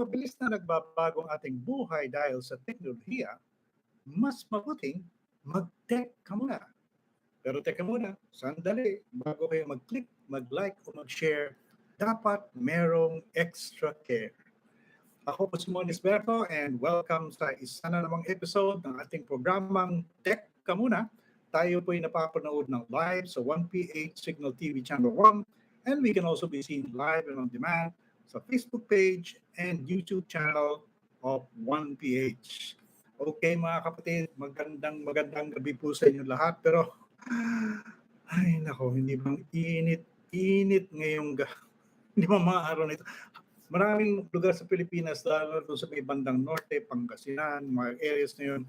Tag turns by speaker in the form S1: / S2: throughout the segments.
S1: mabilis na nagbabago ang ating buhay dahil sa teknolohiya, mas mabuting mag-tech ka muna. Pero teka muna, sandali, bago kayo mag-click, mag-like o mag-share, dapat merong extra care. Ako po si Mon Esberto and welcome sa isa na namang episode ng ating programang Tech Ka Muna. Tayo po ay napapanood ng live sa 1PH Signal TV Channel 1 and we can also be seen live and on demand sa Facebook page and YouTube channel of 1PH. Okay mga kapatid, magandang gabi po sa inyo lahat pero ay nako, hindi bang init ngayong hindi ba mga araw na ito. Maraming lugar sa Pilipinas, lalo doon sa may bandang norte, Pangasinan, mga areas na yun,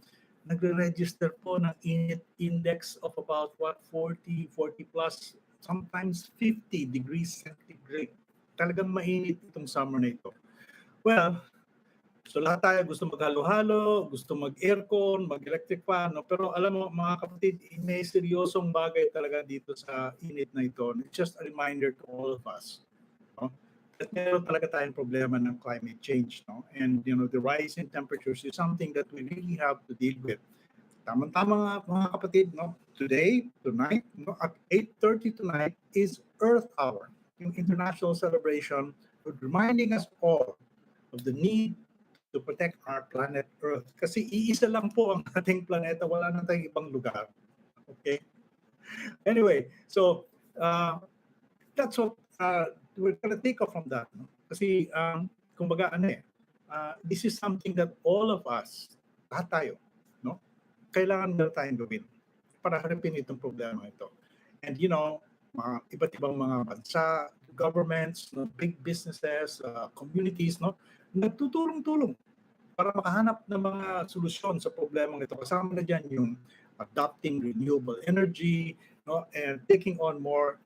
S1: nagre-register po ng init index of about 40 plus, sometimes 50 degrees centigrade. Talagang mainit itong summer na ito. Well, so lahat tayo gusto maghalo-halo, gusto mag-aircon, mag-electric fan, no? Pero alam mo mga kapatid, may seryosong bagay talaga dito sa init na ito. It's just a reminder to all of us. No? At meron talaga tayong problema ng climate change, no? And the rise in temperatures is something that we really have to deal with. Tama-tama nga mga kapatid, no? Tonight, no, at 8:30 tonight is Earth Hour, yung international celebration reminding us all of the need to protect our planet Earth. Kasi iisa lang po ang ating planeta, wala na tayong ibang lugar. Okay? Anyway, so that's what we're gonna take off from that. No? Kasi, kumbaga, this is something that all of us, lahat tayo, no? Kailangan na tayong gawin para harapin itong problema ito. And mga iba't ibang mga bansa, governments, no, big businesses, communities, no, nagtutulong-tulong para makahanap ng mga solusyon sa problemang ito. Kasama na dyan yung adopting renewable energy, no, and taking on more,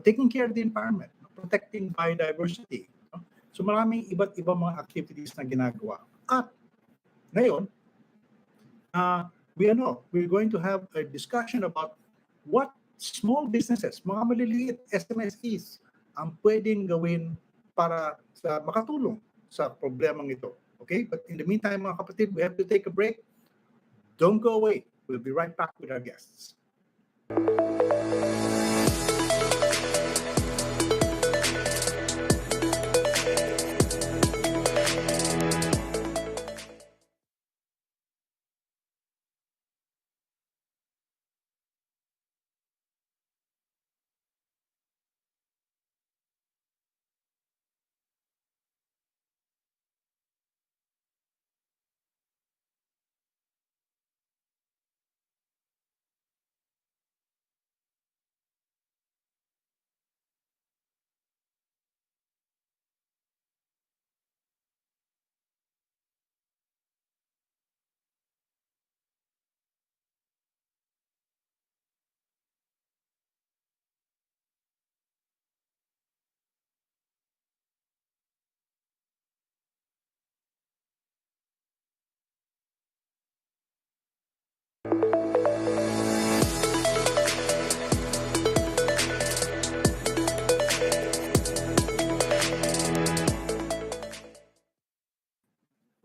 S1: taking care of the environment, protecting biodiversity. No? So maraming iba't ibang mga activities na ginagawa. At ngayon, we're going to have a discussion about what small businesses, mga maliliit SMSEs, ang pwedeng gawin para sa makatulong sa problemang ito. Okay? But in the meantime, mga kapatid, we have to take a break. Don't go away. We'll be right back with our guests.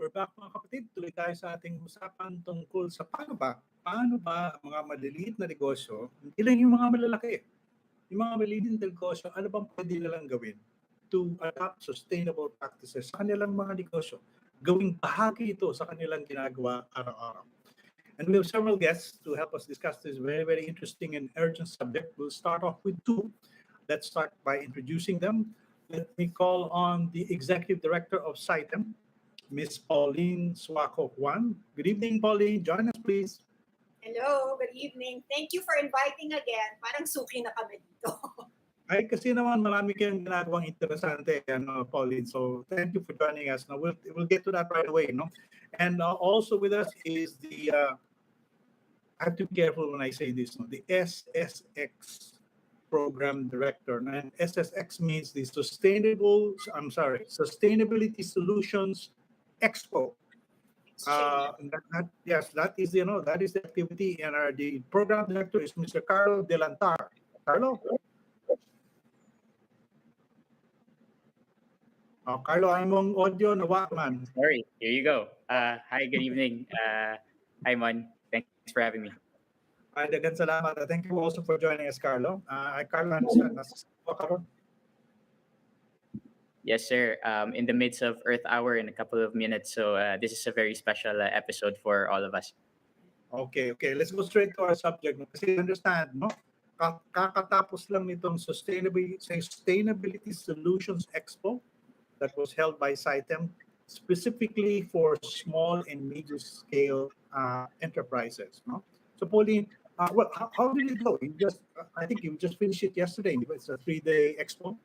S1: We're back mga kapatid, tuloy tayo sa ating usapan tungkol sa paano ba ang mga maliliit na negosyo, hindi lang yung mga malalaki, yung mga maliliit na negosyo, ano bang pwede nilang gawin to adopt sustainable practices sa kanilang mga negosyo, gawing bahagi ito sa kanilang ginagawa araw-araw. And we have several guests to help us discuss this very, very interesting and urgent subject. We'll start off with two. Let's start by introducing them. Let me call on the Executive Director of SITEM, Miss Pauline Suaco Juan. Good evening, Pauline. Join us, please.
S2: Hello, good evening. Thank you for inviting again. Parang suki na kami dito.
S1: Ay, kasi naman marami kayong ginagawang interesante, Pauline. So thank you for joining us. Now we'll get to that right away, no? And also with us is the I have to be careful when I say this, no? The SSX Program Director. And SSX means the Sustainability Solutions Expo. That is the activity, and the program director is Mr. Carlo De. Carlo. Carlo, among audio nawa man.
S3: Sorry, here you go. Hi, good evening. Hi, Mon. Thanks for having me.
S1: Ay, dagan salamat. Thank you also for joining us, Carlo. Carlo, understand, nasa Cebu ka ron?
S3: Yes, sir. In the midst of Earth Hour in a couple of minutes, so this is a very special episode for all of us.
S1: Okay. Let's go straight to our subject. No? Kasi understand, no? Kakatapos lang nitong Sustainability Solutions Expo that was held by SITEM specifically for small and medium scale enterprises. No? So, Pauline, how did it go? I think you just finished it yesterday. It's a 3-day expo.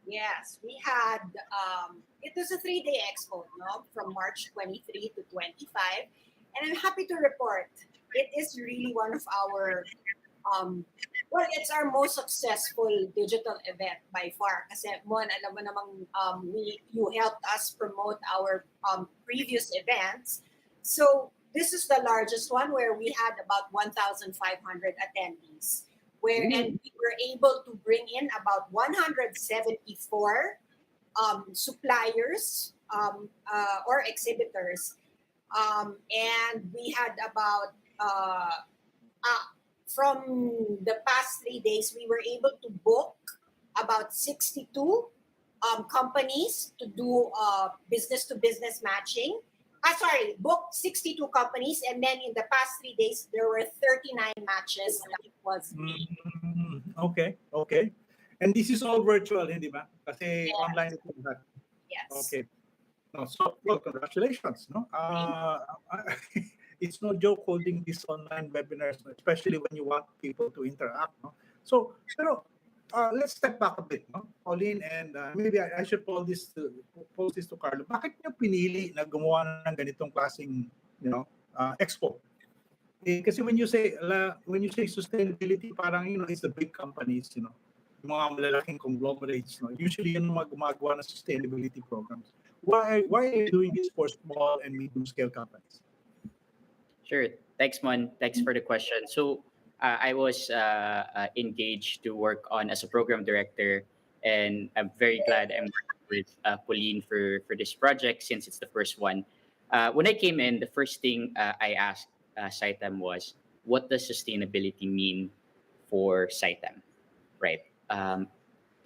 S2: Yes, we had, it was a 3-day expo, no? From March 23 to 25. And I'm happy to report it is really one of our, well, it's our most successful digital event by far. Kasi Mon, alam mo namang you helped us promote our previous events. So this is the largest one where we had about 1,500 attendees. And we were able to bring in about 174 suppliers or exhibitors. And we had about, from the past 3 days, we were able to book about 62 companies to do business-to-business matching. Booked 62 companies, and then in the past 3 days, there were 39 matches that was made.
S1: Okay. And this is all virtual, hindi ba? Kasi
S2: Yes.
S1: online ito lahat.
S2: Yes.
S1: Okay. No, so, well, congratulations. No? It's no joke holding these online webinars, especially when you want people to interact. No? So, pero let's step back a bit, no? Pauline, and maybe I should pose this to Carlo. Bakit niyo pinili na gumawa ng ganitong klaseng, expo? Kasi when you say sustainability, parang it's the big companies, yung mga malalaking conglomerates, usually yun mga gumagawa ng sustainability programs. Why are you doing this for small and medium scale companies?
S3: Sure. Thanks, Mon. Thanks for the question. So I was engaged to work on as a program director, and I'm very glad I'm working with Pauline for this project since it's the first one. When I came in, the first thing I asked SITEM was, what does sustainability mean for SITEM, right?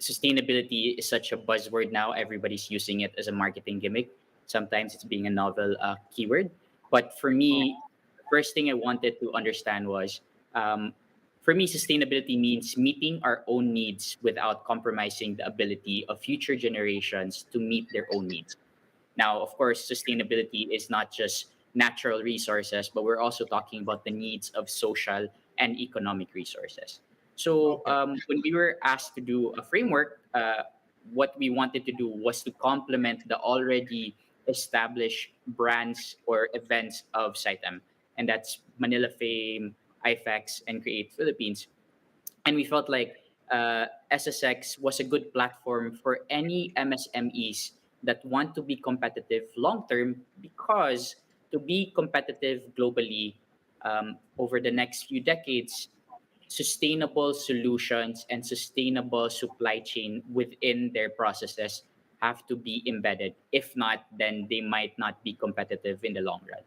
S3: Sustainability is such a buzzword now. Everybody's using it as a marketing gimmick. Sometimes it's being a novel keyword. But for me, the first thing I wanted to understand was, for me, sustainability means meeting our own needs without compromising the ability of future generations to meet their own needs. Now, of course, sustainability is not just natural resources, but we're also talking about the needs of social and economic resources. So
S1: Okay.
S3: when we were asked to do a framework, what we wanted to do was to complement the already established brands or events of SITEM, and that's Manila Fame, IFEX, and Create Philippines. And we felt like SSX was a good platform for any MSMEs that want to be competitive long term, because to be competitive globally over the next few decades, sustainable solutions and sustainable supply chain within their processes have to be embedded. If not, then they might not be competitive in the long run.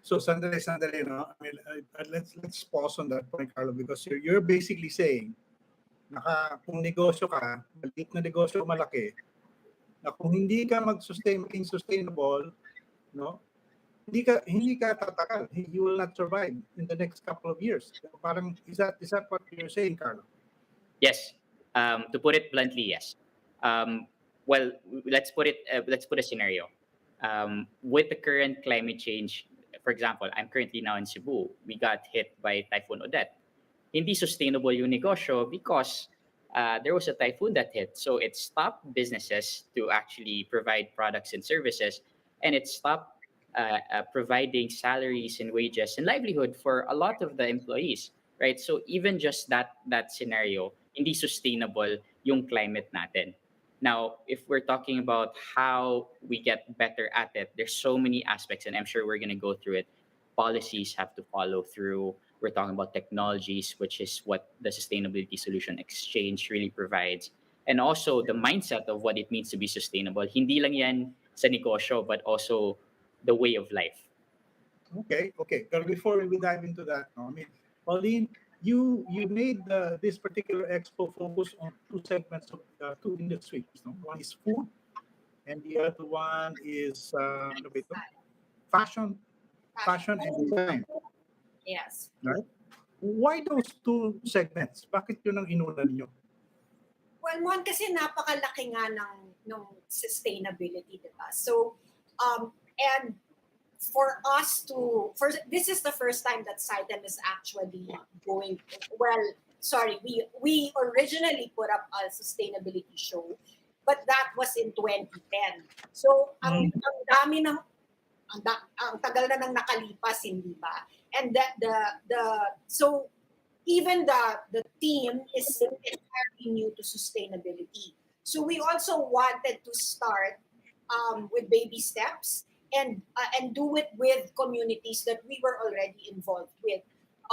S1: So sandali, no? I mean, let's pause on that point, Carlo, because you're basically saying kung negosyo ka, maliit na negosyo o malaki, na kung hindi ka maging sustainable, no? Hindi ka tatagal. You will not survive in the next couple of years. Parang is that what you're saying, Carlo?
S3: Yes. To put it bluntly, yes. Well, let's put a scenario. With the current climate change, for example, I'm currently now in Cebu. We got hit by Typhoon Odette. Hindi sustainable yung negosyo because there was a typhoon that hit. So it stopped businesses to actually provide products and services, and it stopped providing salaries and wages and livelihood for a lot of the employees, right? So even just that scenario, hindi sustainable yung climate natin. Now, if we're talking about how we get better at it, there's so many aspects, and I'm sure we're going to go through it. Policies have to follow through. We're talking about technologies, which is what the Sustainability Solution Exchange really provides. and also the mindset of what it means to be sustainable. Hindi lang yan sa negosyo, but also the way of life.
S1: Okay, okay. But before we dive into that, no, I mean, Pauline, you made this particular expo focus on two segments of two industries. No? One is food, and the other one is ano ba ito? Fashion, fashion and design.
S2: Yes.
S1: Right? Why those two segments? Bakit yun ang inuna niyo?
S2: Well, Mon, kasi napakalaki nga ng sustainability, di ba? So, and for us this is the first time that Saitem is actually going, well, sorry, we originally put up a sustainability show, but that was in 2010. So, ang dami ng, ang tagal na nang nakalipas, hindi ba? And so, even the team is entirely new to sustainability. So we also wanted to start with baby steps and do it with communities that we were already involved with.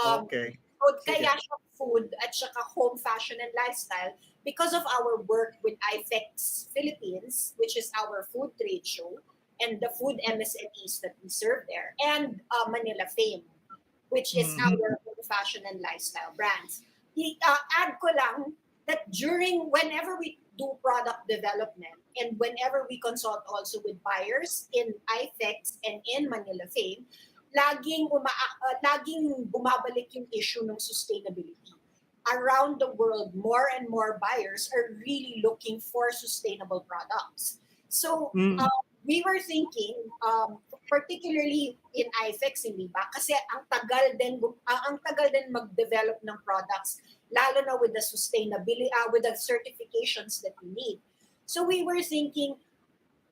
S1: Okay.
S2: So kaya siya food at saka home fashion and lifestyle because of our work with IFEX Philippines, which is our food trade show, and the food MSMEs that we serve there, and Manila Fame, which is our fashion and lifestyle brands. Add ko lang that whenever we do product development and whenever we consult also with buyers in IFEX and in Manila Fame, laging bumabalik yung issue ng sustainability. Around the world, more and more buyers are really looking for sustainable products. So, we were thinking, particularly in IFEX, hindi ba? Kasi ang tagal din mag-develop ng products, lalo na with the sustainability, with the certifications that we need. So we were thinking,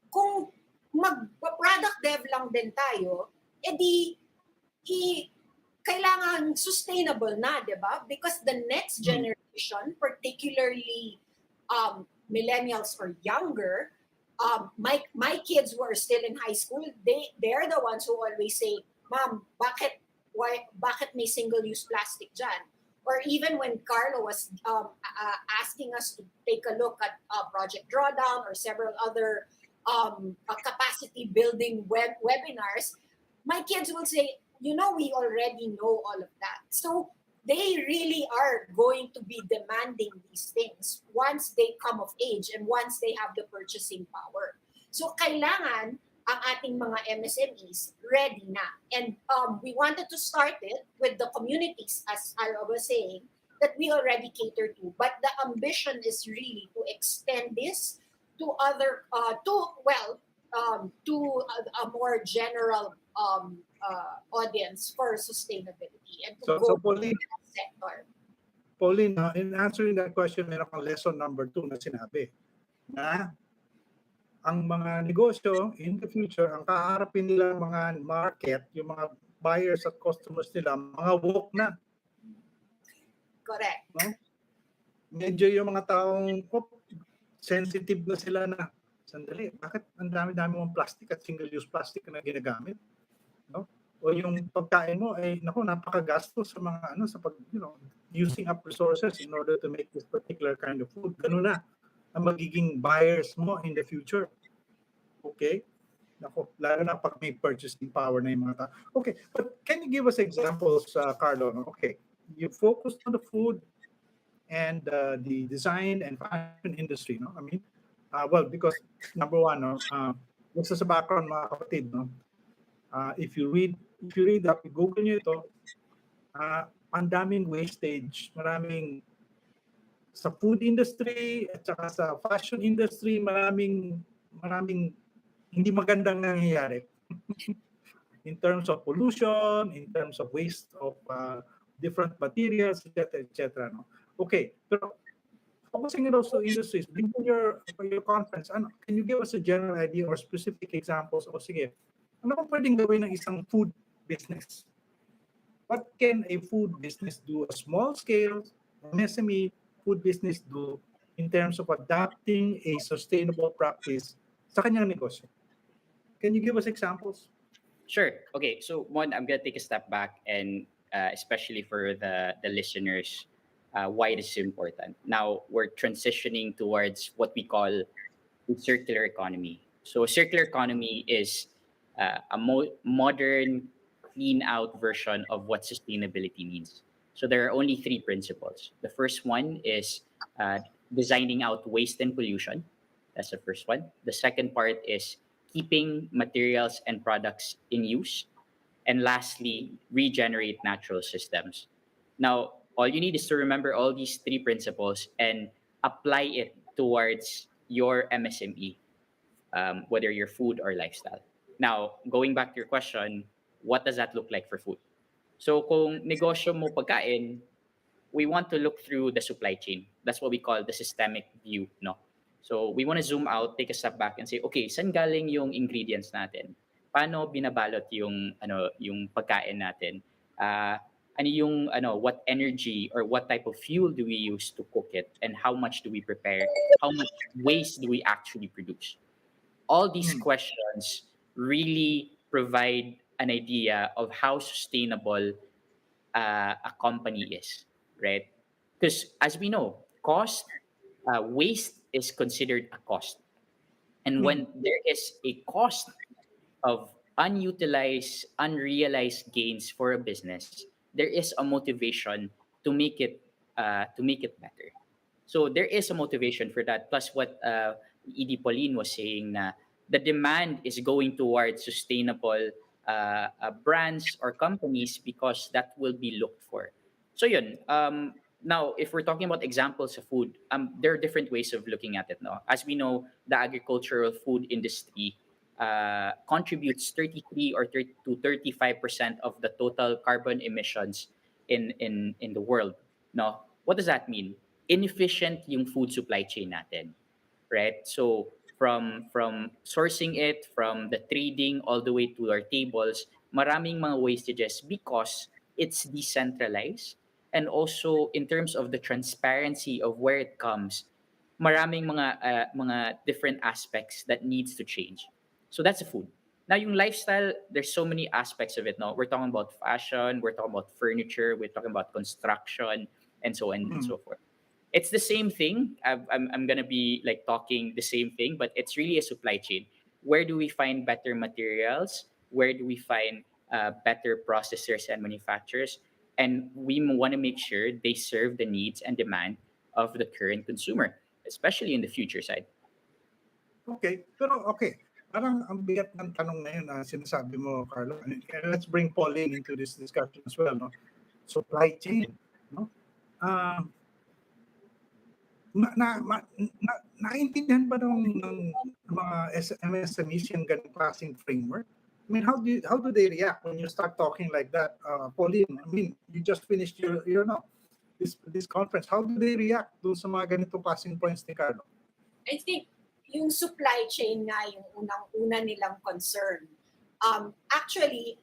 S2: kung mag-product dev lang din tayo, edi kailangan sustainable na, di ba? Because the next generation, particularly millennials or younger, my kids who are still in high school, they're the ones who always say, "Mom, bakit may single-use plastic dyan?" Or even when Carlo was asking us to take a look at Project Drawdown or several other capacity building webinars, my kids will say, we already know all of that. So they really are going to be demanding these things once they come of age and once they have the purchasing power. So kailangan ang ating mga MSMEs ready na. And we wanted to start it with the communities, as I was saying, that we already cater to. But the ambition is really to extend this to other, to a more general audience for sustainability and to
S1: So
S2: go
S1: Pauline,
S2: to that sector.
S1: Pauline, in answering that question, meron kang lesson number 2 na sinabi na ang mga negosyo in the future, ang kaharapin nila mga market, yung mga buyers at customers nila, mga woke na.
S2: Correct.
S1: No? Medyo yung mga taong sensitive na sila na, sandali, bakit ang dami-dami mong plastic at single-use plastic na ginagamit? No? O yung pagkain mo ay napakagastos sa mga sa pag using up resources in order to make this particular kind of food. Ganun na ang magiging buyers mo in the future. Okay? Lalo na pag may purchasing power na yung mga tao. Okay, but can you give us examples, Carlo? Okay, you focused on the food and the design and fashion industry, no? I mean, because number one, this is a background, mga kapatid, no? If you read up, Google nyo ito, ang daming wastage, maraming sa food industry at saka sa fashion industry, maraming hindi magandang nangyayari in terms of pollution, in terms of waste of different materials, etc. No? Okay, pero focusing on those two industries, for your conference, can you give us a general idea or specific examples? O sige, ano kung pwedeng gawin ng isang food business? What can a food business do? A small scale, MSME food business do in terms of adapting a sustainable practice sa kanyang negosyo? Can you give us examples?
S3: Sure. Okay. So, Mon, I'm gonna take a step back and especially for the listeners, why it is important. Now we're transitioning towards what we call the circular economy. So circular economy is a modern, clean out version of what sustainability means. So there are only three principles. The first one is uh, designing out waste and pollution. That's the first one. The second part is keeping materials and products in use. And lastly, regenerate natural systems. Now, all you need is to remember all these three principles and apply it towards your MSME, whether your food or lifestyle. Now, going back to your question, what does that look like for food? So kung negosyo mo pagkain, we want to look through the supply chain. That's what we call the systemic view, no? So we want to zoom out, take a step back and say, okay, saan galing yung ingredients natin? Paano binabalot yung pagkain natin? Uh, what energy or what type of fuel do we use to cook it and how much do we prepare? How much waste do we actually produce? All these
S1: Mm.
S3: questions really provide an idea of how sustainable a company is, right? Because as we know, waste is considered a cost. And
S1: Mm.
S3: when there is a cost of unutilized, unrealized gains for a business, there is a motivation to make it better. So there is a motivation for that. Plus, what Edie Pauline was saying, na the demand is going towards sustainable brands or companies because that will be looked for. So yun. Now, if we're talking about examples of food, there are different ways of looking at it. No, as we know, the agricultural food industry contributes 33 or 30 to 35% of the total carbon emissions in the world. No, what does that mean? Inefficient yung food supply chain natin, right? So from sourcing it, from the trading all the way to our tables, maraming mga wastages because it's decentralized, and also in terms of the transparency of where it comes, maraming mga different aspects that needs to change. So that's the food. Now yung lifestyle, there's so many aspects of it. No, we're talking about fashion, we're talking about furniture, we're talking about construction, and so on and
S1: Mm.
S3: so forth. It's the same thing. I'm gonna be like talking the same thing, but it's really a supply chain. Where do we find better materials? Where do we find better processors and manufacturers? And we want to make sure they serve the needs and demand of the current consumer, especially in the future side.
S1: Okay. Pero okay. Parang ang bigat ng tanong ngayon na sinasabi mo, Carlo. And let's bring Pauline into this discussion as well. No? Supply chain. No? Ah, naintindihan ba ng mga MSMEs yung ganung klaseng framework? I mean, how do they react when you start talking like that, Pauline? I mean, you just finished your no, this conference. How do they react dun sa mga ganitong klaseng points ni Carlo?
S2: I think yung supply chain nga yung unang-una nilang concern. Actually,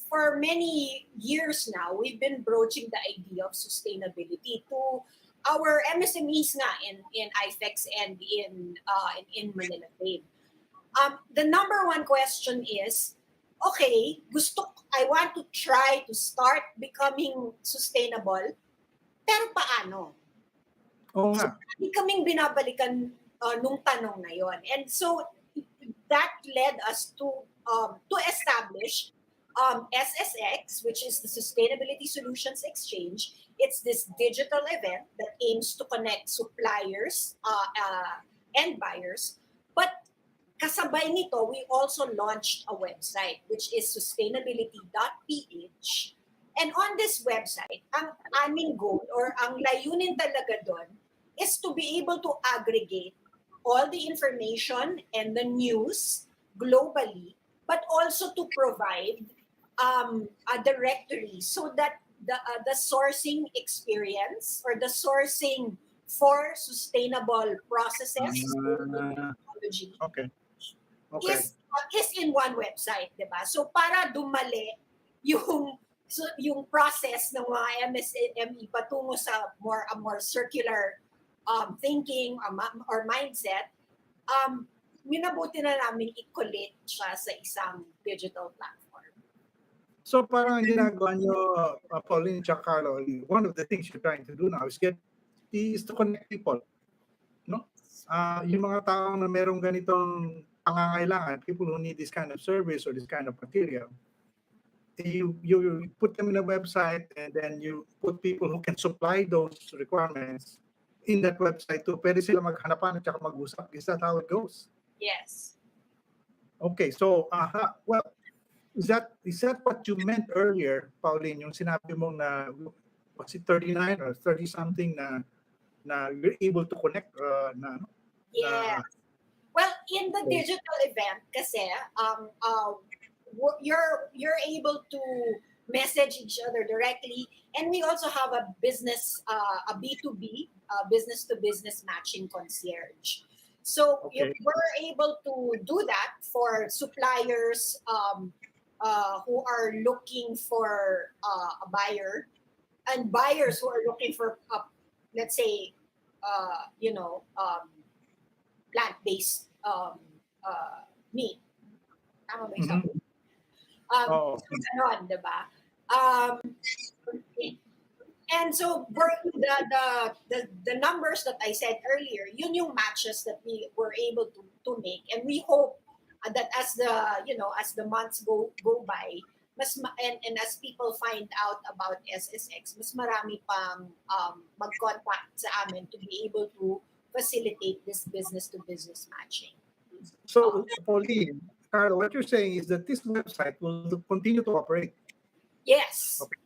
S2: for many years now, we've been broaching the idea of sustainability to our MSMEs nga in IFEX and in Manila Bay. The number one question is, okay, I want to try to start becoming sustainable, pero paano?
S1: Oo nga.
S2: Hindi kaming binabalikan nung tanong na yon. And so that led us to establish SSX, which is the Sustainability Solutions Exchange. It's this digital event that aims to connect suppliers and buyers. But kasabay nito, we also launched a website, which is sustainability.ph. And on this website, ang aming goal or ang layunin talaga doon is to be able to aggregate all the information and the news globally, but also to provide a directory so that the sourcing experience or the sourcing for sustainable processes technology
S1: Okay. Okay.
S2: is in one website, di ba? So para dumali yung process ng mga MSME patungo sa a more circular thinking or mindset, minabuti na namin i-collate siya sa isang digital platform.
S1: So parang ang ginagawa nyo, Pauline at Carlo, one of the things you're trying to do now is to connect people, no? Yung mga taong na merong ganitong pangangailangan, people who need this kind of service or this kind of material, you put them in a website and then you put people who can supply those requirements in that website too. Pwede sila maghanapan at saka mag-usap. Is that how it goes?
S2: Yes.
S1: Okay, so well, is that what you meant earlier, Pauline, yung sinabi mong na was it 39 or 30 something na you're able to connect
S2: Yeah. Well, in the digital event kasi you're able to message each other directly, and we also have a business a B2B business to business matching concierge. So
S1: Okay.
S2: we're able to do that for suppliers who are looking for a buyer, and buyers who are looking for let's say plant-based meat. Tama ba yung sabi?
S1: Oo.
S2: So, ganon, di ba? Um, and so, the numbers that I said earlier, yun yung matches that we were able to make. And we hope that as the months go by, and as people find out about SSX, mas marami pang mag-contact sa amin to be able to facilitate this business-to-business matching.
S1: So, Pauline, Carlo, what you're saying is that this website will continue to operate.
S2: Yes.
S1: Okay.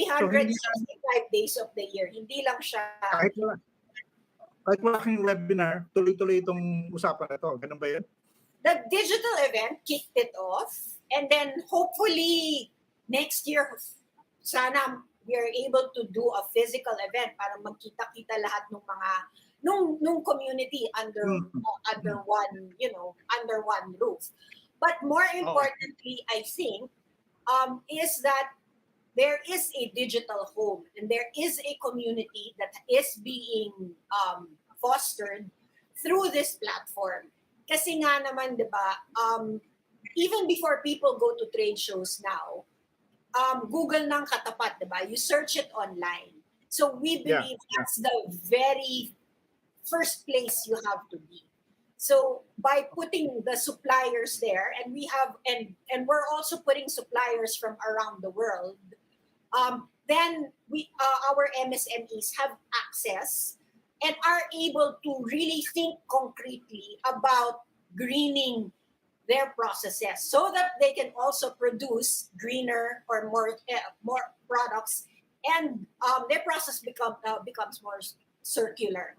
S2: 365 days of the year. Hindi lang siya...
S1: Kahit wala kang webinar, tuloy-tuloy itong usapan na ito. Ganun ba yun?
S2: The digital event kicked it off, and then hopefully next year, sana we are able to do a physical event para magkita-kita lahat ng mga nung community under one roof. But more importantly, I think is that there is a digital home and there is a community that is being fostered through this platform. Kasi nga naman, di ba, even before people go to trade shows now, Google nang katapat, di ba? You search it online. So we believe that's the very first place you have to be. So by putting the suppliers there, and we have, and we're also putting suppliers from around the world, then our MSMEs have access and are able to really think concretely about greening their processes so that they can also produce greener or more products, and their process becomes more circular.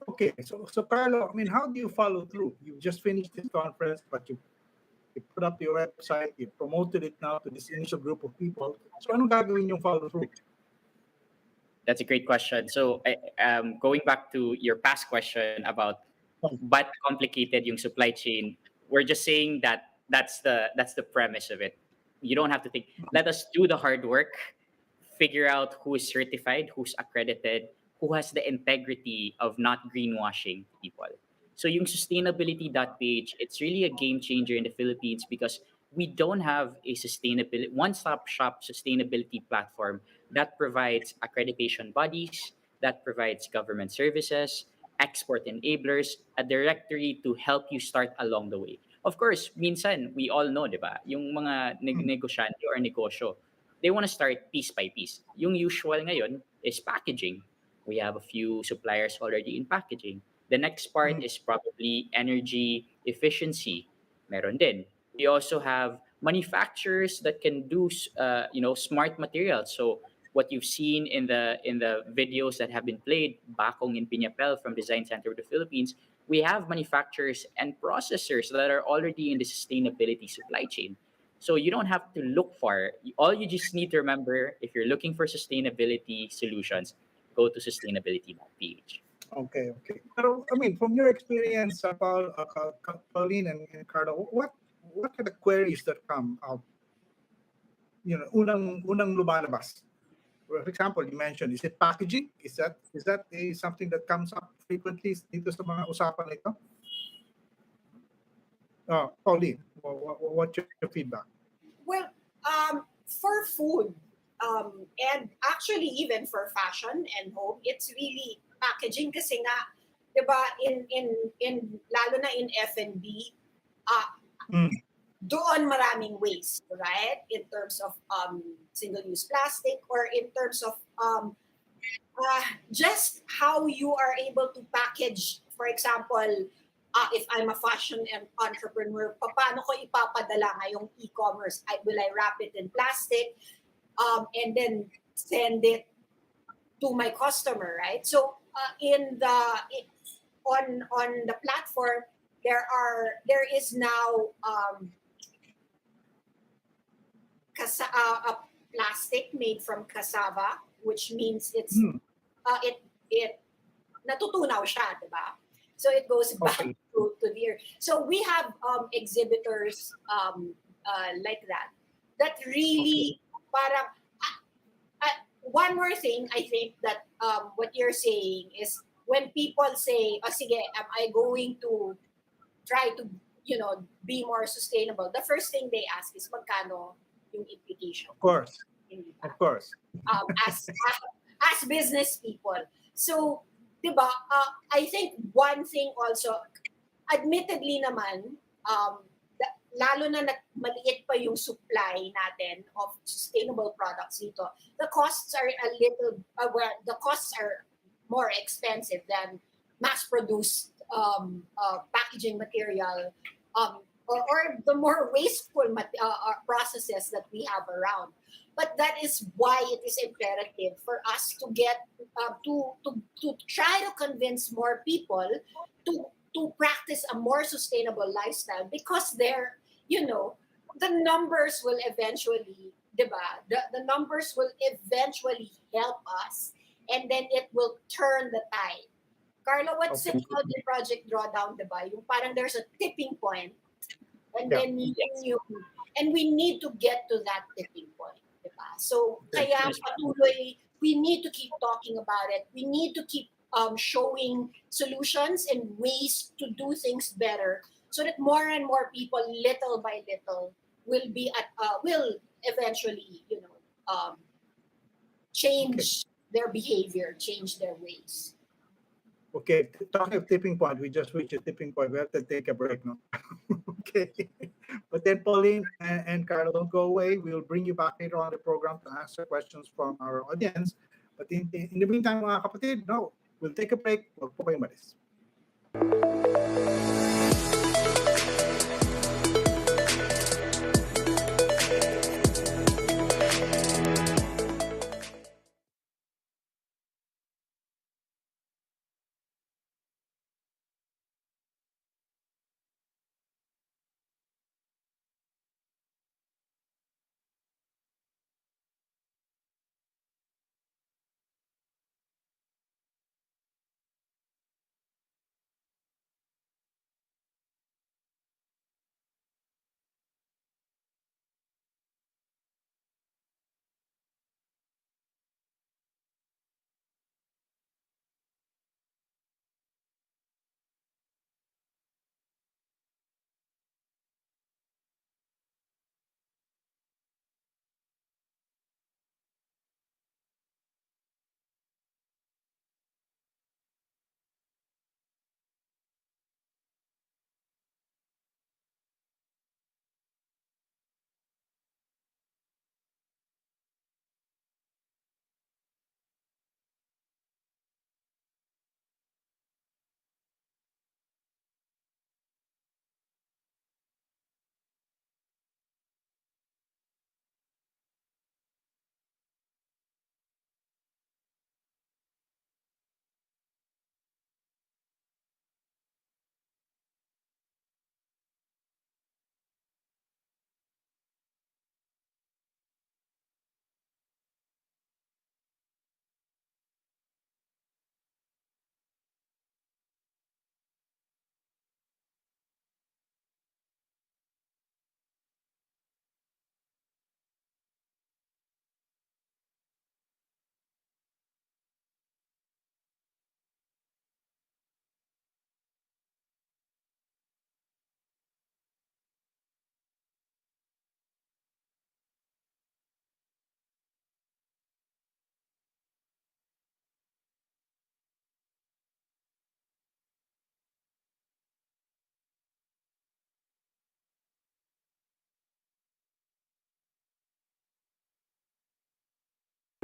S1: Okay, so Carlo, I mean, how do you follow through? You just finished this conference, but you put up your website, you promoted it now to this initial group of people. So anong gagawin yung follow through?
S3: That's a great question. So going back to your past question about but complicated yung supply chain, we're just saying that that's the premise of it. You don't have to think. Let us do the hard work, figure out who is certified, who's accredited, who has the integrity of not greenwashing people. So yung sustainability.ph, it's really a game changer in the Philippines because we don't have a one-stop shop sustainability platform that provides accreditation bodies, that provides government services, export enablers, a directory to help you start along the way. Of course, minsan, we all know, di ba? Yung mga negosyante or negosyo, they want to start piece by piece. Yung usual ngayon is packaging. We have a few suppliers already in packaging. The next part is probably energy efficiency. Meron din. We also have manufacturers that can do smart materials. So what you've seen in the videos that have been played, Bakong in Piñapel from Design Center of the Philippines, we have manufacturers and processors that are already in the sustainability supply chain. So you don't have to look far. All you just need to remember, if you're looking for sustainability solutions, go to sustainability.ph.
S1: Okay. Pero I mean, from your experience, Pauline and Carlo, what are the queries that come out? Unang lumalabas. For example, you mentioned, is it packaging? Is that something that comes up frequently dito sa mga usapan na ito? Pauline, what's your feedback?
S2: Well, for food, and actually even for fashion and home, it's really packaging kasi nga, 'di ba, in lalo na in F&B, uh,
S1: Mm.
S2: doon maraming waste, right? In terms of single-use plastic, or in terms of just how you are able to package. For example, if I'm a fashion entrepreneur, paano ko ipapadala ngayong e-commerce? Will I wrap it in plastic, and then send it to my customer, right? So on the platform, there is now a plastic made from cassava, which means
S1: Mm.
S2: it natutunaw siya, di ba? So it goes back
S1: Okay.
S2: to the earth. So we have exhibitors like that really parang one more thing I think that what you're saying is when people say, oh sige, am I going to try to be more sustainable, the first thing they ask is magkano yung implication.
S1: Of course.
S2: Hindi ba?
S1: Of course.
S2: As business people. So, 'di ba? I think one thing also, admittedly naman, lalo na maliit pa yung supply natin of sustainable products dito, the costs are a little the costs are more expensive than mass-produced packaging material, or the more wasteful processes that we have around. But that is why it is imperative for us to get to try to convince more people to practice a more sustainable lifestyle, because the numbers will eventually, diba? The numbers will eventually help us, and then it will turn the tide. Carlo, what's
S1: Okay.
S2: it called in Project Drawdown, diba? Yung parang there's a tipping point, and
S1: Yeah.
S2: then and we need to get to that tipping point, diba? So kaya patuloy, we need to keep talking about it. We need to keep showing solutions and ways to do things better, so that more and more people, little by little, will eventually, change their behavior, change their ways.
S1: Okay, talking of tipping point, we just reached a tipping point. We have to take a break now. Okay. But then Pauline and Carlo, don't go away. We'll bring you back later on the program to answer questions from our audience. But in the meantime, mga kapatid, no, we'll take a break. Huwag po kayong malis.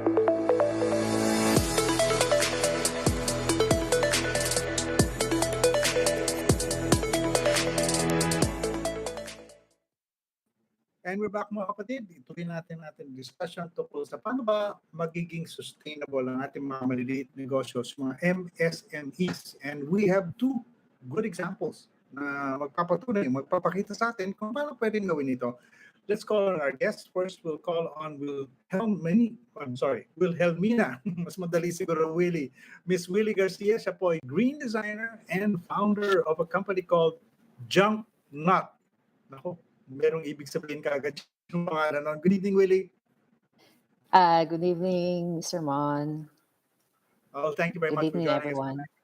S1: And we're back mga kapatid. Ituloy natin discussion tungkol sa paano ba magiging sustainable ang ating mga maliliit negosyo, mga MSMEs. And we have two good examples na magpapakita sa atin kung paano pwedeng gawin ito. Let's call on our guests. First, we'll call on Wilhelmina. Mas madali siguro Willie. Miss Willie Garcia, siya po ay green designer and founder of a company called Junk Not. Nako, merong ibig sabihin kaagad yung pangalan nun. Good evening, Willie.
S4: Good evening, Mr. Mon.
S1: Oh, thank you very
S4: Good
S1: much for
S4: evening,
S1: joining
S4: everyone.
S1: us.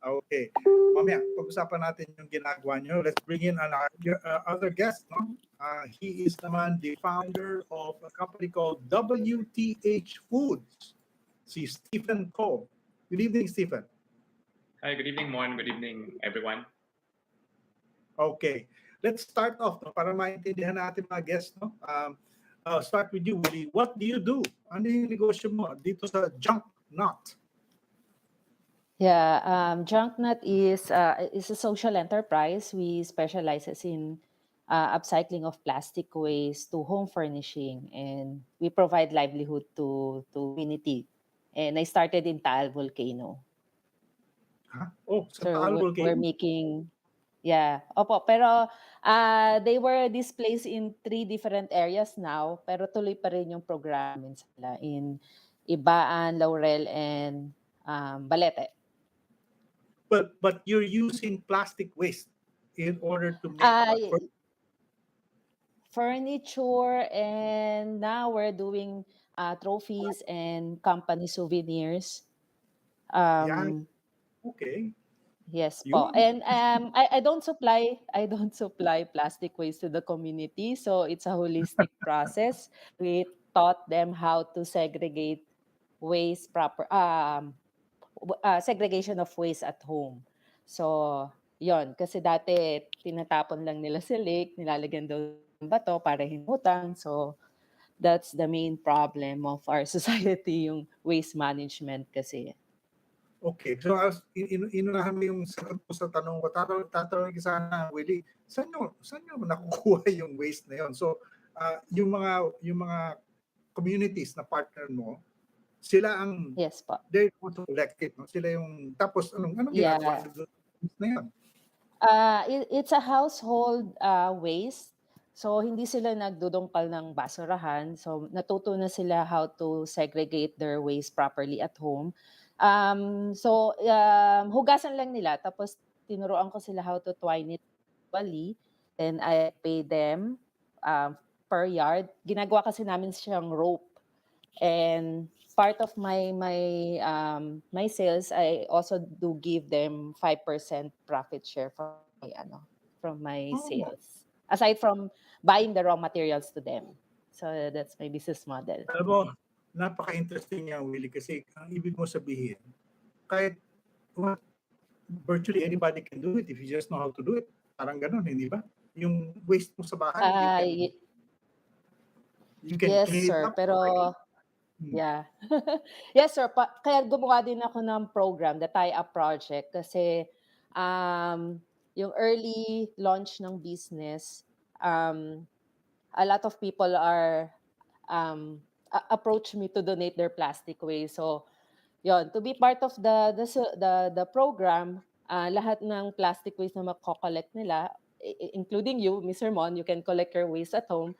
S1: Okay. Mamaya, pag-usapan natin yung ginagawa nyo. Let's bring in your other guest. No? He is naman the founder of a company called WTH Foods. Si Stephen Ko. Good evening, Stephen.
S5: Hi, good evening, Mon. Good evening, everyone.
S1: Okay. Let's start off no, para maintindihan natin mga guests. No? Start with you, Willie. What do you do? Ano yung negosyo mo dito sa Junk Not?
S4: Yeah, JunkNut is a social enterprise. We specializes in upcycling of plastic waste to home furnishing, and we provide livelihood to community. And I started in Taal Volcano.
S1: Huh? Oh, sa
S4: So
S1: Taal
S4: we're
S1: Volcano.
S4: making, yeah, opo. Pero they were displaced in 3 different areas now, pero tuloy pa rin yung program sila in Ibaan, Laurel, and Balete.
S1: But you're using plastic waste in order to make
S4: Uh,
S1: what?
S4: Furniture, and now we're doing trophies and company souvenirs.
S1: Yeah,
S4: Um,
S1: okay.
S4: yes po.
S1: Yun.
S4: And I don't supply plastic waste to the community, so it's a holistic process. We taught them how to segregate waste segregation of waste at home. So, yon kasi dati tinatapon lang nila sa lake, nilalagyan daw ng bato para hinutang. So, that's the main problem of our society, yung waste management kasi.
S1: Okay. So, inunahan mo yung sagot ko sa tanong ko. Tatanungin ko sana, Willie, saan nyo nakukuha yung waste na yun? So, yung mga communities na partner mo, sila ang
S4: Yes po.
S1: they're going to collect it. No? Sila yung, tapos anong
S4: Yeah.
S1: ginagawa na yun?
S4: It's a household waste. So, hindi sila nagdudungkal ng basurahan. So, natuto na sila how to segregate their waste properly at home. Hugasan lang nila. Tapos, tinuruan ko sila how to twine it manually. Then, I pay them per yard. Ginagawa kasi namin siyang rope. And part of my sales, I also do give them 5% profit share from my
S1: Oh.
S4: sales. Aside from buying the raw materials to them. So that's my business model.
S1: Alam mo, napaka-interesting niya, Willie, kasi ang ibig mo sabihin, kahit virtually anybody can do it if you just know how to do it. Parang ganun, hindi ba? Yung waste mo sa bahay, you can
S4: yes,
S1: clean it
S4: sir.
S1: up.
S4: Pero, yeah. Yes, sir. Kaya gumawa din ako ng program, the tie-up project, kasi yung early launch ng business, a lot of people are approach me to donate their plastic waste. So, yon, to be part of the program, lahat ng plastic waste na mako-collect nila, including you, Mr. Mon, you can collect your waste at home.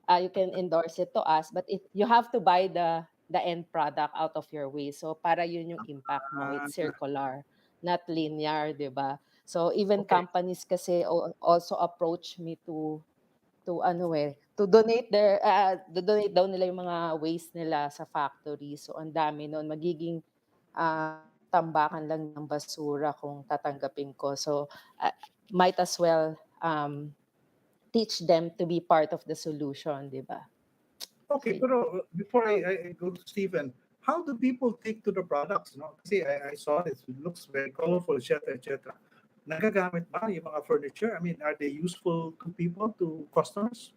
S4: You can endorse it to us, but you have to buy the end product out of your waste. So para yun yung impact mo, it's circular, not linear, 'di ba? So even companies kasi also approach me to donate daw nila yung mga waste nila sa factory. So ang dami noon, magiging tambakan lang ng basura kung tatanggapin ko. So might as well teach them to be part of the solution, di ba?
S1: Okay, pero before I go to Stephen, how do people take to the products? No? Kasi I saw it looks very colorful, etc., etc. Nagagamit ba yung mga furniture? I mean, are they useful to people, to customers?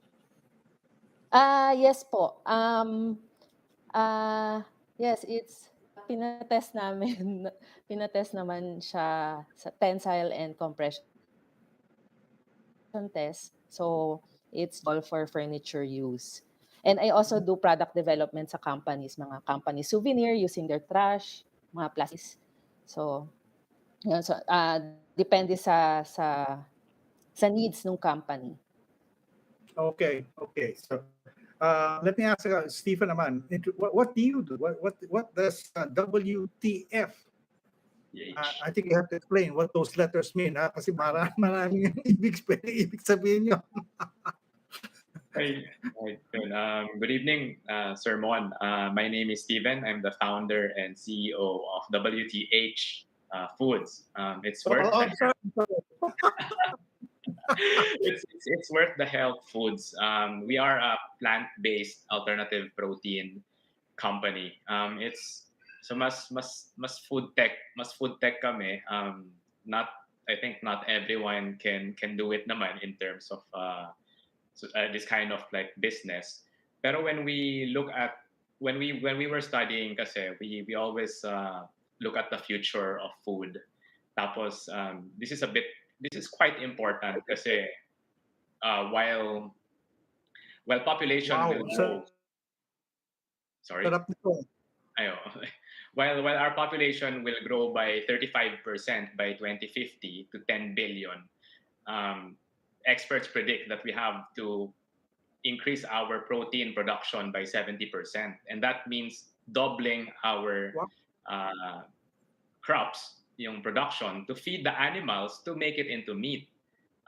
S4: Yes po. Yes, it's pinatest namin, pinatest naman siya sa tensile and compression test. So, it's all for furniture use. And I also do product development sa companies, mga company souvenir using their trash, mga plastics. So, yun. So, depende sa needs ng company.
S1: Okay, okay. So, let me ask Stephen naman. What do you do? What does WTF? I think you have to explain what those letters mean, ha? Kasi maraming ibig sabihin nyo.
S5: Hi. Good evening, Sir Mon. My name is Steven. I'm the founder and CEO of WTH Foods. It's worth
S1: I'm sorry.
S5: it's worth the health foods. We are a plant-based alternative protein company. It's so mas food tech kami. Not I think not everyone can do it naman in terms of this kind of like business. Pero when we look at when we were studying kasi we always look at the future of food. Tapos this is quite important kasi while population
S1: Wow,
S5: will grow. Sorry.
S1: sarap nito.
S5: Ayo. While our population will grow by 35% by 2050 to 10 billion, experts predict that we have to increase our protein production by 70%. And that means doubling our crops, yung production, to feed the animals to make it into meat.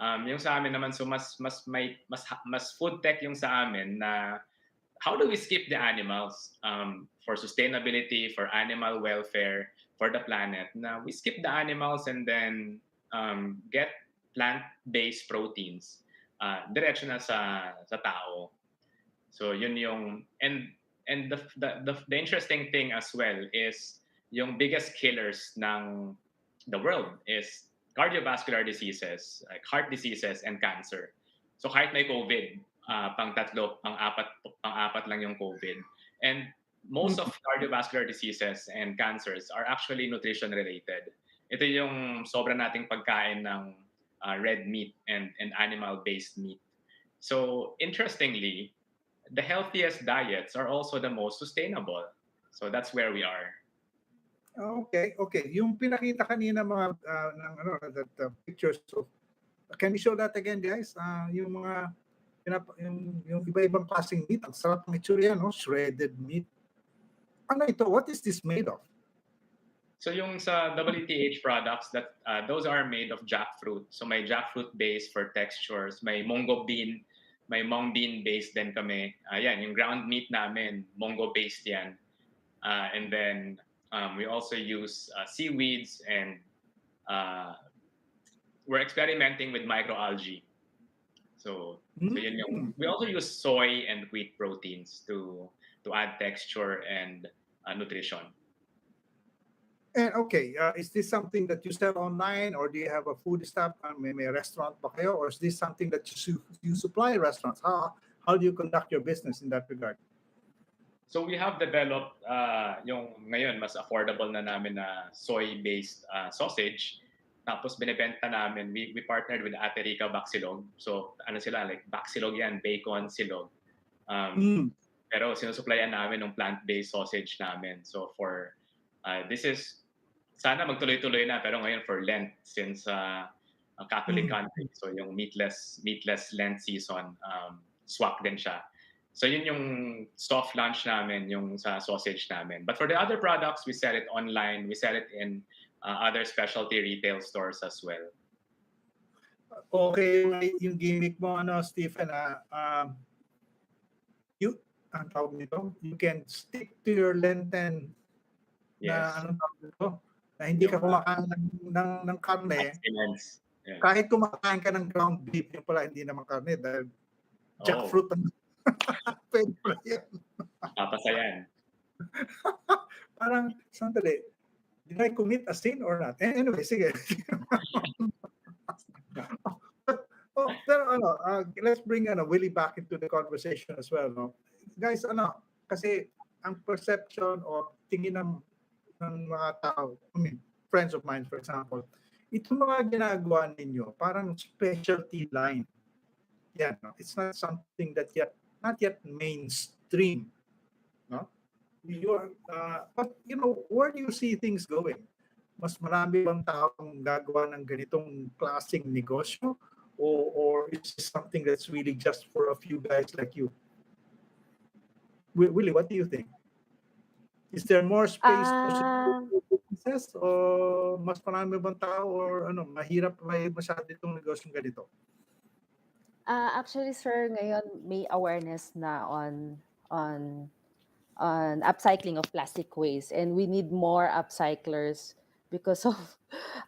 S5: Yung sa amin naman, so mas food tech yung sa amin na how do we skip the animals for sustainability, for animal welfare, for the planet? Now we skip the animals and then get plant-based proteins diretso na sa tao. So yun yung and the interesting thing as well is yung biggest killers ng the world is cardiovascular diseases, like heart diseases and cancer. So kahit may COVID, pang-tatlo, pang-apat lang yung COVID. And most of cardiovascular diseases and cancers are actually nutrition related. Ito yung sobra nating pagkain ng red meat and animal-based meat. So interestingly, the healthiest diets are also the most sustainable. So that's where we are.
S1: Okay. Yung pinakita kanina mga pictures of, can you show that again, guys? Yung mga yung iba-ibang klaseng meat, ang sarap ng itsura yan, no? Shredded meat. Ano ito? What is this made of?
S5: So yung sa WTH products, that those are made of jackfruit. So may jackfruit base for textures, may mongo bean, may mung bean base din kami. Yan, yung ground meat namin, mongo based yan. And then we also use seaweeds and we're experimenting with microalgae. So yun yung, we also use soy and wheat proteins to add texture and nutrition.
S1: And okay, is this something that you sell online, or do you have a food stop? May restaurant ba kayo, or is this something that you supply restaurants? How do you conduct your business in that regard?
S5: So we have developed yung ngayon mas affordable na namin na soy-based sausage. Tapos binebenta namin, we partnered with Ate Rica Baksilog. So ano sila, like baksilog yan, bacon, silog. Pero sinusuplayan namin ng plant-based sausage namin. So for this is sana magtuloy-tuloy na, pero ngayon for Lent, since Catholic country, so yung meatless Lent season, swak din siya. So yun yung soft launch namin, yung sa sausage namin. But for the other products, we sell it online, we sell it in other specialty retail stores as well.
S1: Okay, yung gimmick mo, Stephen, ang tawag nito, you can stick to your Lenten
S5: Yes.
S1: Na hindi ka kumakain ng karne.
S5: Yes.
S1: Kahit kumakain ka ng ground beef, yun pala hindi naman karne dahil jackfruit ang pwede pala yan.
S5: Papasayan.
S1: Parang, sandali, did I commit a sin or not? Anyway, sige. Pero let's bring Willie back into the conversation as well. No? Guys, kasi ang perception o tingin ng mga tao, I mean, friends of mine, for example, itong mga ginagawa ninyo, parang specialty line. Yan, no? It's not something that not yet mainstream, no? But where do you see things going? Mas marami bang taong gagawa ng ganitong klaseng negosyo? Or is this something that's really just for a few guys like you? Willie, what do you think? Is there more space to
S4: Ah,
S1: support businesses? O mas marami bang tao? Or mahirap ba masyado itong negosyong ganito?
S4: actually, sir, ngayon may awareness na on upcycling of plastic waste, and we need more upcyclers because of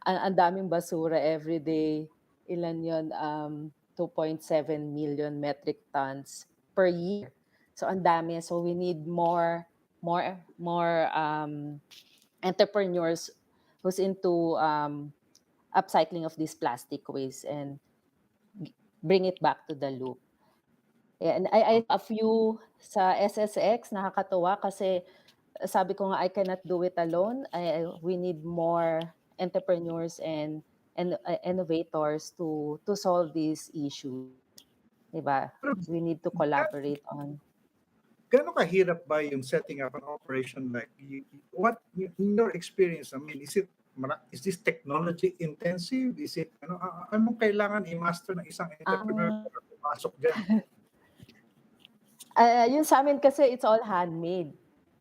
S4: ang daming basura every day. Ilan yon 2.7 million metric tons per year. So ang dami. So we need more entrepreneurs who's into upcycling of this plastic waste and bring it back to the loop. Yeah, and I a few sa SSX, nakakatuwa kasi sabi ko nga, I cannot do it alone. We need more entrepreneurs and innovators to solve these issues. Diba?
S1: Pero
S4: We need to collaborate on.
S1: gano'ng kahirap ba yung setting up an operation like what in your experience? I mean, is this technology intensive? Is it anong kailangan i-master ng isang entrepreneur
S4: Ang
S1: para pumasok diyan?
S4: Yun sa amin kasi it's all handmade.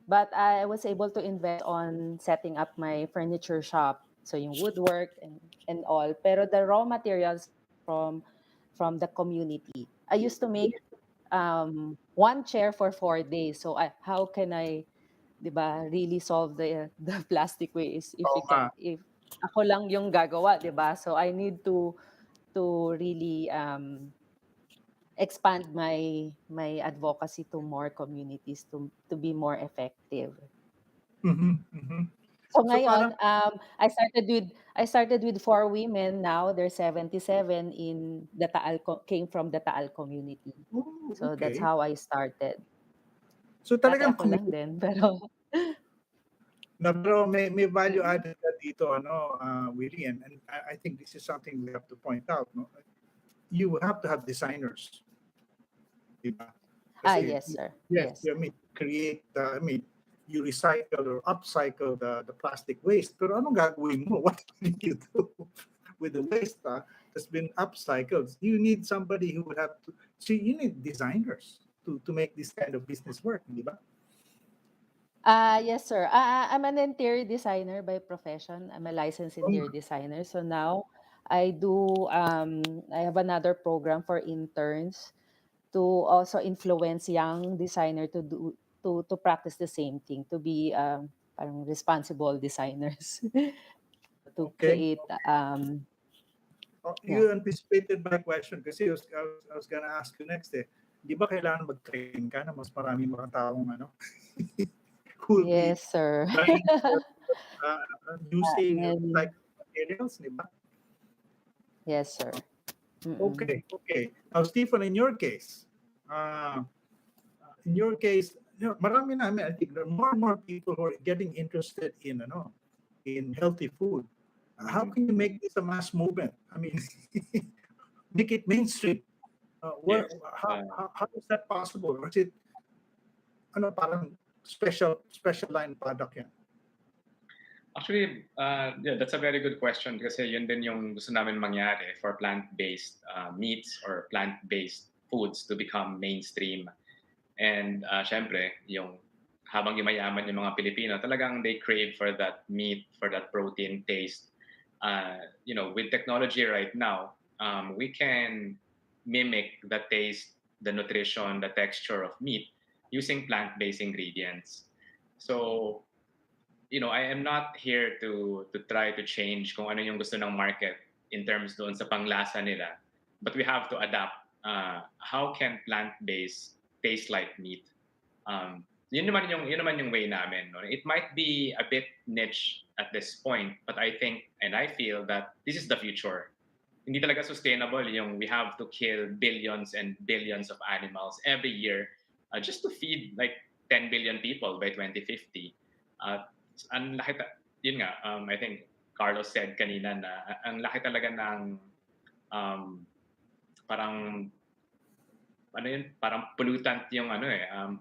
S4: But I was able to invest on setting up my furniture shop. So yung woodwork and all. Pero the raw materials from the community. I used to make one chair for 4 days. So how can I, 'di ba, really solve the plastic waste if
S1: Oo nga.
S4: if ako lang yung gagawa, 'di ba? So I need to really expand my advocacy to more communities to be more effective.
S1: Mhm, mhm.
S4: So
S1: So parang
S4: ngayon, I started with 4 women. Now there's 77 in the came from the Taal community. So that's
S1: okay.
S4: how I started.
S1: So
S4: Dati
S1: talagang
S4: ako lang din, pero
S1: pero may value added ka dito Willie, and I think this is something we have to point out, no? You have to have designers, di ba? Kasi
S4: yes, sir.
S1: yes,
S4: Yes.
S1: I mean, you recycle or upcycle the plastic waste, pero anong gagawin mo? What do you do with the waste that's been upcycled? You need somebody who would have to, so you need designers to make this kind of business work, di ba?
S4: Yes, sir. I'm an interior designer by profession. I'm a licensed
S1: Oh,
S4: interior designer. So now I have another program for interns to also influence young designer to practice the same thing, to be parang responsible designers to
S1: okay.
S4: create yeah.
S1: You anticipated my question kasi I was gonna ask you next di ba kailangan mag-train ka na mas marami mga taong who will be
S4: Yes, sir.
S1: buying using
S4: And
S1: recycled materials, di ba?
S4: yes, sir. Mm-mm.
S1: Okay. Now, Stephen, uh, marami na, I mean, I think there are more and more people who are getting interested in healthy food. How can you make this a mass movement? I mean, make it mainstream.
S5: Yes.
S1: How is that possible? Or is it parang special line product yan?
S5: Actually, yeah, that's a very good question kasi yun din yung gusto namin mangyari for plant-based meats or plant-based foods to become mainstream. And syempre, habang yumayaman yung mga Pilipino, talagang they crave for that meat, for that protein taste. With technology right now, we can mimic the taste, the nutrition, the texture of meat using plant-based ingredients. So, I am not here to try to change kung ano yung gusto ng market in terms doon sa panglasa nila. But we have to adapt. How can plant-based taste like meat? Yun naman yung way namin. No? It might be a bit niche at this point, but I think and I feel that this is the future. Hindi talaga sustainable yung we have to kill billions and billions of animals every year just to feed like 10 billion people by 2050. Ang laki, yun nga, I think Carlos said kanina na ang laki talaga ng parang ano yun, parang pollutant yung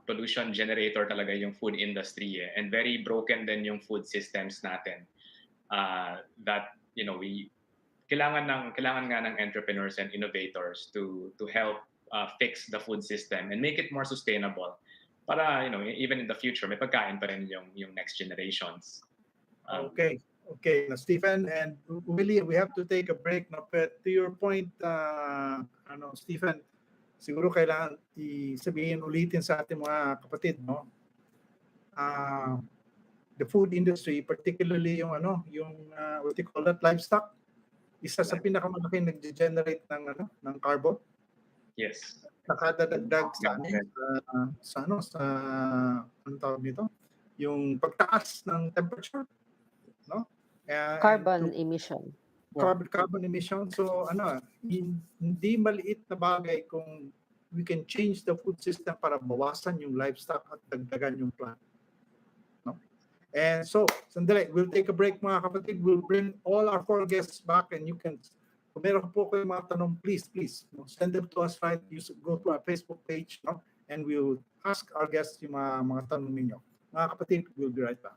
S5: pollution generator talaga yung food industry and very broken din yung food systems natin. That we kailangan nga ng entrepreneurs and innovators to help fix the food system and make it more sustainable para even in the future may pagkain pa rin yung next generations.
S1: Okay. Now, Stephen and Willie, we have to take a break. No? But to your point, Stephen, siguro kailangan ulitin sa ating mga kapatid, no? The food industry, particularly yung what you call that, livestock, isa sa pinakamalaking nag-generate ng carbon.
S5: Yes.
S1: Nakadadagdag sa anong tawag nito? Yung pagtaas ng temperature, no?
S4: Carbon emission.
S1: Carbon emission. So hindi maliit na bagay kung we can change the food system para bawasan yung livestock at dagdagan yung plant. No? And so, sandali, we'll take a break mga kapatid. We'll bring all our 4 guests back and you can, kung meron po kayong mga tanong, please, send them to us right. You go to our Facebook page, no? And we'll ask our guests yung mga tanong ninyo. Mga kapatid, we'll be right back.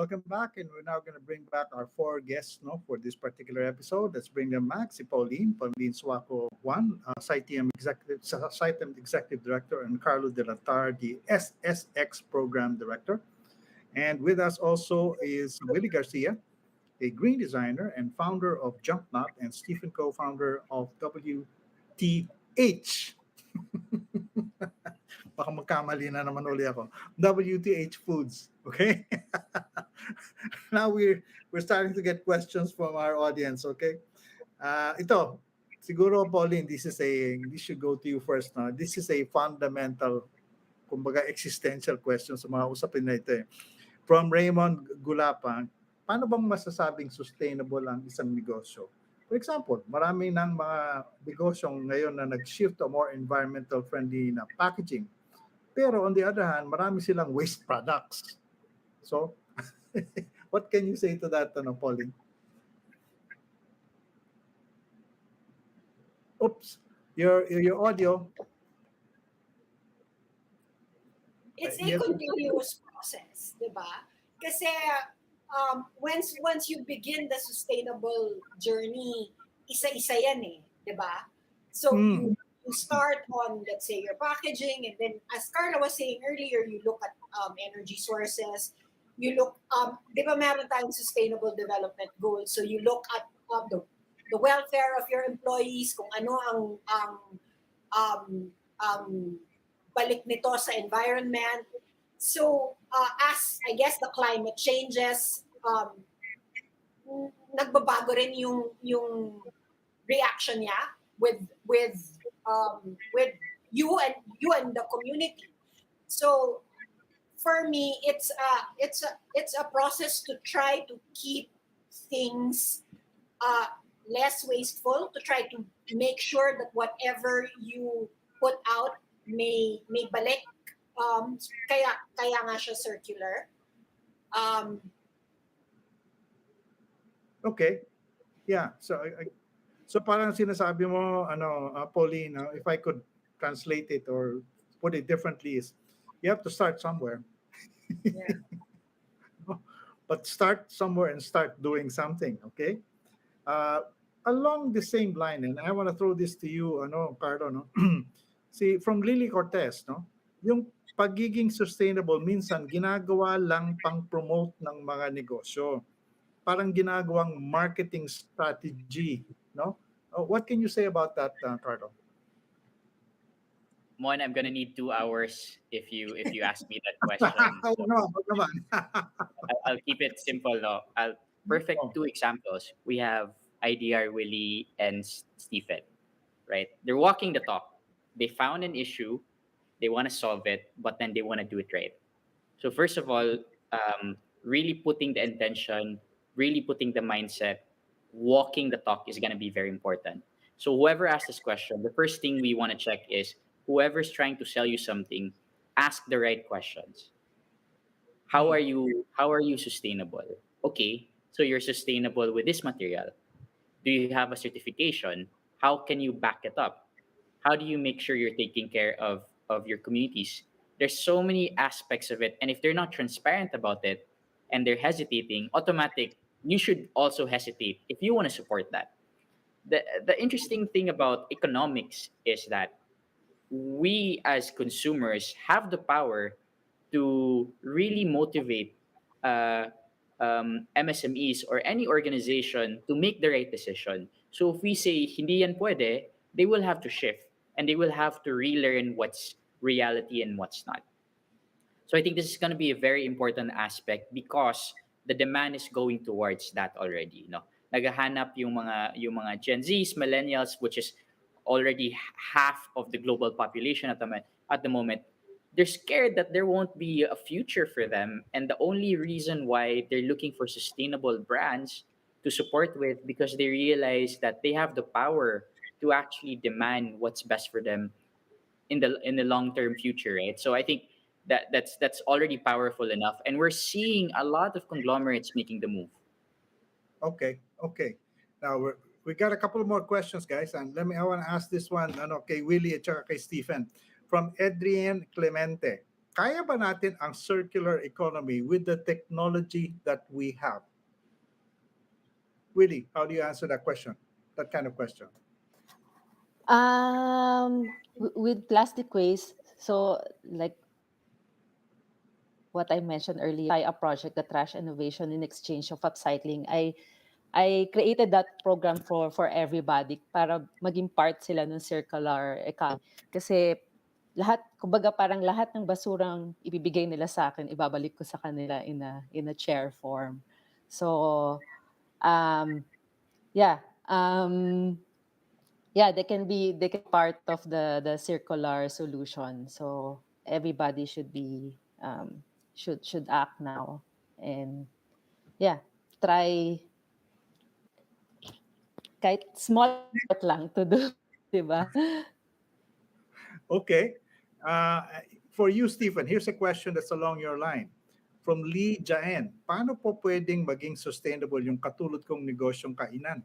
S1: Welcome back, and we're now going to bring back our 4 guests, no, for this particular episode. Let's bring them back. Si Pauline Suaco Juan, SITM Executive Director, and Carlo De La Tar, the SSX Program Director. And with us also is Willie Garcia, a green designer and founder of Jump Knot, and Stephen, co-founder of WTH. Baka magkamali na naman uli ako. WTH Foods. Okay? Now we're starting to get questions from our audience. Okay? Ito, siguro, Pauline, this should go to you first. No? This is a fundamental, kumbaga, existential question sa mga usapin na ito. From Raymond Gulapang, paano bang masasabing sustainable ang isang negosyo? For example, marami ng mga negosyong ngayon na nag-shift to more environmental friendly na packaging. Pero on the other hand, marami silang waste products. So, what can you say to that, Pauline? Oops, your audio.
S2: It's a continuous process, di ba? Kasi once you begin the sustainable journey, isa-isa yan di ba? So you start on, let's say, your packaging, and then as Carla was saying earlier, you look at energy sources, you look, di ba meron tayong sustainable development goals, so you look at the welfare of your employees, kung ano ang balik nito sa environment. So as I guess the climate changes, nagbabago rin yung reaction niya with you and the community. So for me, it's a process to try to keep things less wasteful, to try to make sure that whatever you put out may balik. Kaya nga siya circular.
S1: Okay. Yeah. So parang sinasabi mo, Pauline, if I could translate it or put it differently, is you have to start somewhere.
S2: Yeah.
S1: But start somewhere and start doing something, okay? Along the same line, and I want to throw this to you, Carlo, no? See, from Lily Cortez, no? Yung pagiging sustainable, minsan ginagawa lang pang-promote ng mga negosyo. Parang ginagawang marketing strategy, no? What can you say about that, Carlo?
S3: Mon, I'm gonna need 2 hours if you ask me that question.
S1: Oh,
S3: So
S1: no, wag naman.
S3: I'll keep it simple. No, perfect
S1: Oh,
S3: 2 examples. We have IDR Willie and Stephen. Right? They're walking the talk. They found an issue, they want to solve it, but then they want to do it right. So first of all, really putting the intention, really putting the mindset, walking the talk is going to be very important. So whoever asked this question, the first thing we want to check is whoever's trying to sell you something, ask the right questions. How are you sustainable? Okay, so you're sustainable with this material. Do you have a certification? How can you back it up? How do you make sure you're taking care of your communities? There's so many aspects of it, and if they're not transparent about it and they're hesitating, automatic, you should also hesitate if you want to support that. The interesting thing about economics is that we as consumers have the power to really motivate uh, MSMEs or any organization to make the right decision. So if we say hindi yan pwede, they will have to shift and they will have to relearn what's reality and what's not. So I think this is going to be a very important aspect because the demand is going towards that already. No, naghahanap yung mga Gen Zs, millennials, which is already half of the global population at the moment. They're scared that there won't be a future for them, and the only reason why they're looking for sustainable brands to support with because they realize that they have the power to actually demand what's best for them in the long term future, right? So I think that's already powerful enough, and we're seeing a lot of conglomerates making the move.
S1: okay. Now we got a couple more questions, guys, and I want to ask this one, kay Willie at saka kay Stephen, from Adrian Clemente. Kaya ba natin ang circular economy with the technology that we have? Willie, how do you answer that question? That kind of question.
S4: With plastic waste, so like what I mentioned earlier, I a project, the trash innovation in exchange of upcycling. I created that program for everybody para maging part sila ng circular economy. Kasi kumbaga parang lahat ng basurang ibibigay nila sa akin, ibabalik ko sa kanila in a chair form. So, yeah, they can be part of the circular solution. So everybody should act now and try kahit small effort lang to do, 'di ba?
S1: Okay. For you, Stephen, here's a question that's along your line. From Lee Jaen, paano po pwedeng maging sustainable yung katulad kong negosyong kainan?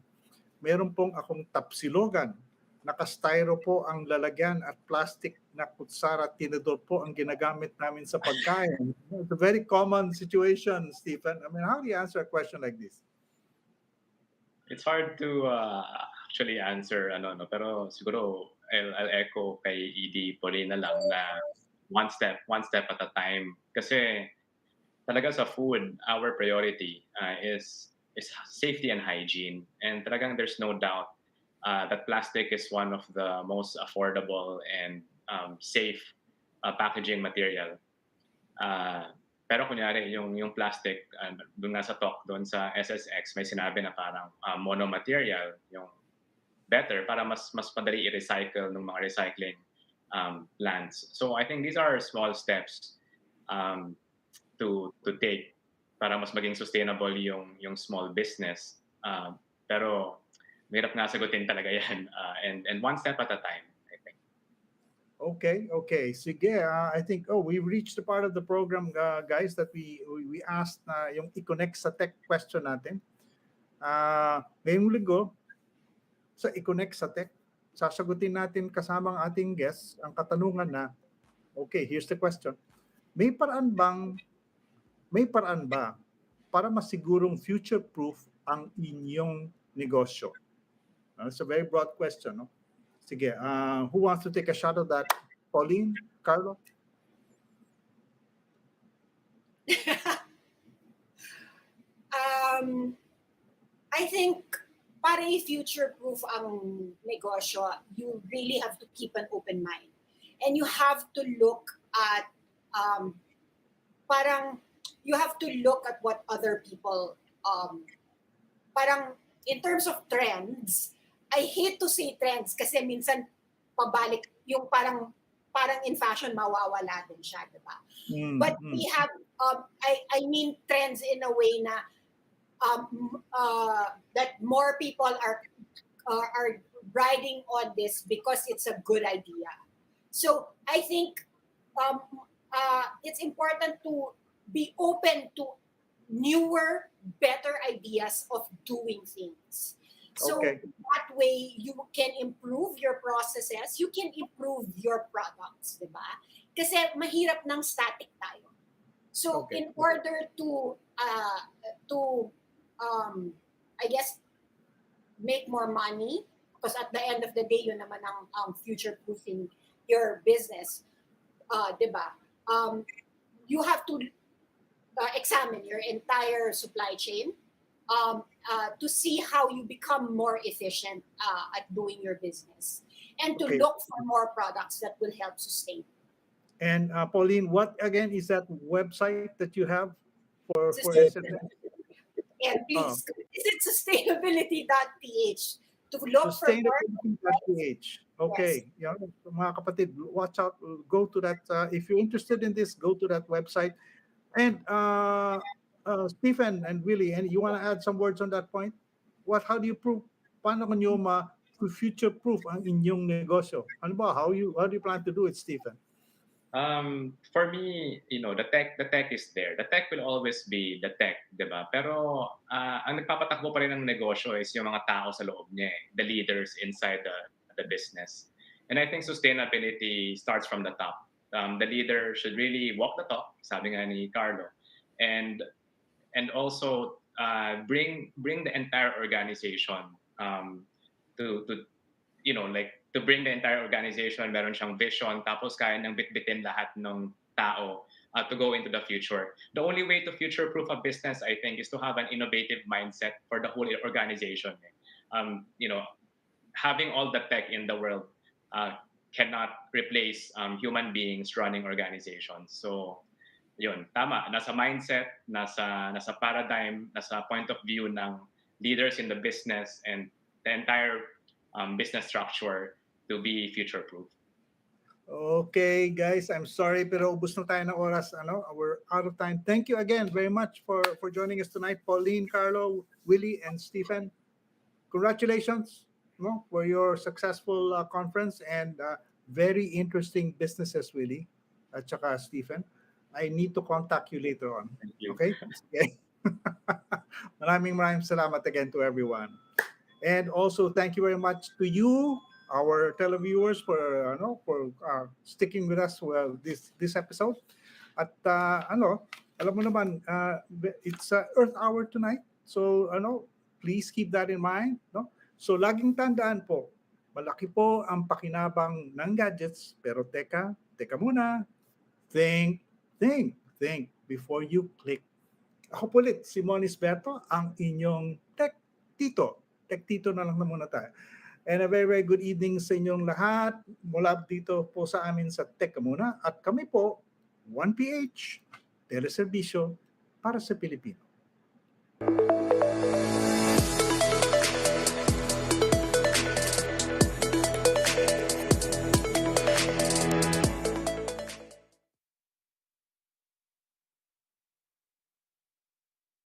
S1: Meron pong akong tapsilogan, naka-styro po ang lalagyan at plastic na kutsara at tinidor po ang ginagamit namin sa pagkain. It's a very common situation, Stephen. I mean, how do you answer a question like this?
S5: It's hard to actually answer no, pero siguro I'll echo kay ED Pauline na lang na one step at a time kasi talaga sa food our priority is safety and hygiene, and talagang there's no doubt that plastic is one of the most affordable and safe packaging material. Pero kunyari yung plastic doon nga sa talk doon sa SSX may sinabi na parang monomaterial yung better para mas madali i-recycle ng mga recycling plants. So I think these are small steps to take para mas maging sustainable yung small business. Pero Mahirap nga sagutin talaga yan. And one step at a time, I think.
S1: Okay. Sige, I think we reached the part of the program, guys, that we asked na yung i-connect sa tech question natin. Ngayong linggo, sa i-connect sa tech, sasagutin natin kasama ang ating guests ang katanungan na, okay, here's the question. May paraan ba para masigurong future-proof ang inyong negosyo? It's a very broad question, no? Sige, who wants to take a shot of that? Pauline? Carlo?
S2: I think para i-future-proof ang negosyo, you really have to keep an open mind. And you have to look at, you have to look at what other people, parang in terms of trends, I hate to say trends kasi minsan pabalik yung parang in fashion mawawala din siya, diba? But we have, I mean trends in a way na that more people are riding on this because it's a good idea. So I think it's important to be open to newer, better ideas of doing things. So that way you can improve your processes, you can improve your products, di ba? Kasi mahirap ng static tayo. So in order to I guess make more money, because at the end of the day yun naman ang future-proofing your business, di ba? You have to examine your entire supply chain to see how you become more efficient at doing your business, and to look for more products that will help sustain.
S1: And Pauline, what again is that website that you have for
S2: And please, is it sustainability.ph to look for more?
S1: Sustainability.ph. Okay, yes. Mga kapatid, watch out. Go to that. If you're interested in this, go to that website. And Stephen and Willie, and you want to add some words on that point? How do you prove? Paano nyo future-proof ang inyong negosyo? Ano ba? How do you plan to do it, Stephen?
S5: For me, the tech is there. The tech will always be the tech, diba? Pero ang nagpapatakbo pa rin ng negosyo is yung mga tao sa loob niya, the leaders inside the business. And I think sustainability starts from the top. The leader should really walk the talk, sabi nga ni Carlo, and also bring the entire organization to bring the entire organization, meron siyang vision, tapos kaya nang bitbitin lahat ng tao to go into the future. The only way to future-proof a business, I think, is to have an innovative mindset for the whole organization. Having all the tech in the world cannot replace human beings running organizations. So, yun, tama. Nasa mindset, nasa paradigm, nasa point of view ng leaders in the business and the entire business structure to be future-proof.
S1: Okay, guys, I'm sorry pero ubos na tayo ng oras. We're out of time. Thank you again very much for joining us tonight, Pauline, Carlo, Willie, and Stephen. Congratulations for your successful conference and very interesting businesses, Willie at saka Stephen. I need to contact you later on.
S5: Thank you.
S1: Okay? Maraming salamat again to everyone. And also, thank you very much to you, our televiewers, for sticking with us this episode. At alam mo naman, it's Earth Hour tonight. So please keep that in mind. No? So laging tandaan po, malaki po ang pakinabang ng gadgets, pero teka muna. Think before you click. Ako po ulit, si Monis Berto, ang inyong Tech Tito. Tech Tito na lang na muna tayo. And a very, very good evening sa inyong lahat. Mula dito po sa amin sa Teka Muna. At kami po, 1PH, teleserbisyo para sa Pilipino.